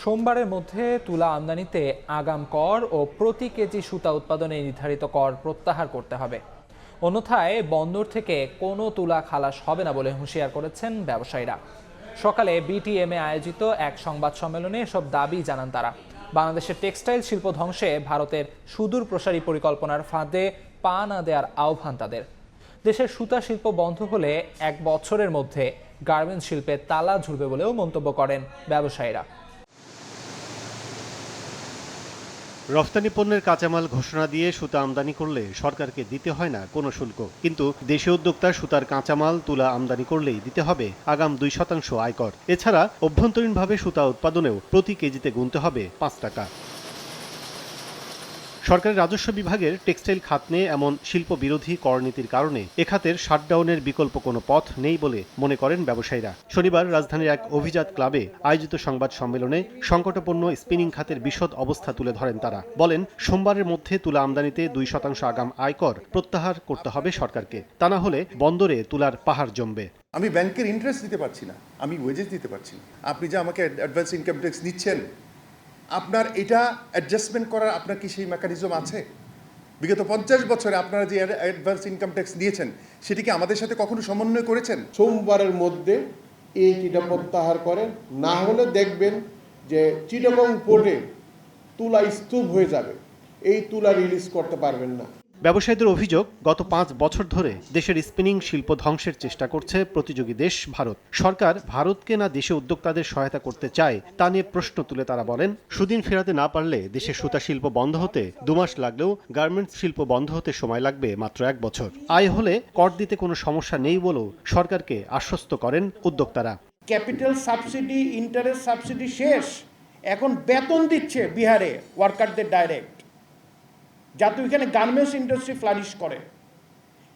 সোমবারের মধ্যে তুলা আমদানিতে আগাম কর ও প্রতি কেজি সুতা উৎপাদনে নির্ধারিত কর প্রত্যাহার করতে হবে। অন্যথায় বন্দর থেকে কোনো তুলা খালাস হবে না বলে হুঁশিয়ার করেছেন ব্যবসায়ীরা। সকালে বিটিএমে আয়োজিত এক সংবাদ সম্মেলনে এসব দাবি জানান তারা। বাংলাদেশের টেক্সটাইল শিল্প ধ্বংসে ভারতের সুদূর প্রসারী পরিকল্পনার ফাঁদে পা না দেওয়ার আহ্বান তাদের। দেশের সুতা শিল্প বন্ধ হলে 1 বছরের মধ্যে গার্মেন্টস শিল্পে তালা ঝুলবে বলেও মন্তব্য করেন ব্যবসায়ীরা। রফতানি পণ্যের কাঁচামাল ঘোষণা দিয়ে সুতা আমদানি করলে সরকারকে দিতে হয় না কোনো শুল্ক, কিন্তু দেশীয় উদ্যোক্তা সুতার কাঁচামাল তুলা আমদানি করলেই দিতে হবে আগাম 2% আয়কর। এছাড়া অভ্যন্তরীণভাবে সুতা উৎপাদনেও প্রতি কেজিতে গুনতে হবে 5 টাকা। সরকারের রাজস্ব বিভাগের টেক্সটাইল খাত নিয়ে এমন শিল্প বিরোধী করনীতির কারণে এ খাতের শাটডাউনের বিকল্প কোনো পথ নেই বলে মনে করেন ব্যবসায়ীরা। শনিবার রাজধানীর এক অভিজাত ক্লাবে আয়োজিত সংবাদ সম্মেলনে সংকটাপন্ন স্পিনিং খাতের বিশদ অবস্থা তুলে ধরেন তারা। বলেন, সোমবারের মধ্যে তুলা আমদানিতে 2% আগাম আয়কর প্রত্যাহার করতে হবে সরকারকে, তা না হলে বন্দরে তুলার পাহাড় জমবে। আমি ব্যাংকের ইন্টারেস্ট দিতে পারছি না, আমি ওয়েজেস দিতে পারছি না। আপনি যে আমাকে অ্যাডভান্স ইনকাম ট্যাক্স নিচ্ছেন, আপনার এটা অ্যাডজাস্টমেন্ট করার আপনার কি সেই মেকানিজম আছে? বিগত 50 বছরে আপনারা যে অ্যাডভান্স ইনকাম ট্যাক্স নিয়েছেন সেটি কি আমাদের সাথে কখনো সমন্বয় করেছেন? সোমবারের মধ্যে এইটা প্রত্যাহার করেন, না হলে দেখবেন যে চিটাগং পোর্টে তুলা স্তূপ হয়ে যাবে, এই তুলা রিলিজ করতে পারবেন না। ব্যবসায়ীদের অভিযোগ, গত 5 বছর ধরে দেশের স্পিনিং শিল্প ধ্বংসের চেষ্টা করছে প্রতিযোগী দেশ ভারত। সরকার ভারতকে না দেশে উদ্যোক্তাদের সহায়তা করতে চায় তা নিয়ে প্রশ্ন তুলে তারা বলেন, সুদিন ফেরাতে না পারলে দেশের সুতা শিল্প বন্ধ হতে 2 মাস লাগলেও গার্মেন্টস শিল্প বন্ধ হতে সময় লাগবে মাত্র 1 বছর। আয় হলে কর দিতে কোনো সমস্যা নেই বলেও সরকারকে আশ্বস্ত করেন উদ্যোক্তারা। ক্যাপিটাল সাবসিডি, ইন্টারেস্ট সাবসিডি শেষ, এখন বেতন দিচ্ছে বিহারে ওয়ার্কারদের ডাইরেক্ট, যাতে ওইখানে গার্মেন্টস ইন্ডাস্ট্রি ফ্লারিশ করে।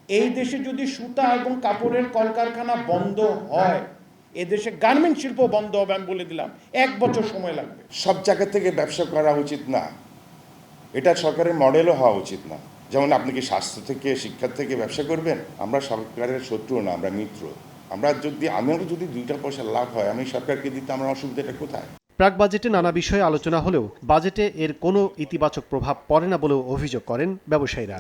এই দেশে যদি সুতা এবং কাপড়ের কলকারখানা বন্ধ হয়, এদেশে গার্মেন্ট শিল্প বন্ধ হবে, আমি বলে দিলাম 1 বছর সময় লাগবে। সব জায়গা থেকে ব্যবসা করা উচিত না, এটা সরকারের মডেলও হওয়া উচিত না। যেমন আপনি কি স্বাস্থ্য থেকে, শিক্ষা থেকে ব্যবসা করবেন? আমরা সরকারের শত্রু না, আমরা মিত্র। আমারও যদি 2টা পয়সা লাভ হয় আমি সরকারকে দিতে আমার অসুবিধাটা কোথায়? প্রাক বাজেটে নানা বিষয়ে আলোচনা হলেও বাজেটে এর কোনো ইতিবাচক প্রভাব পড়ে না বলেও অভিযোগ করেন ব্যবসায়ীরা।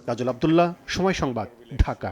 কাজল আব্দুল্লাহ, সময় সংবাদ, ঢাকা।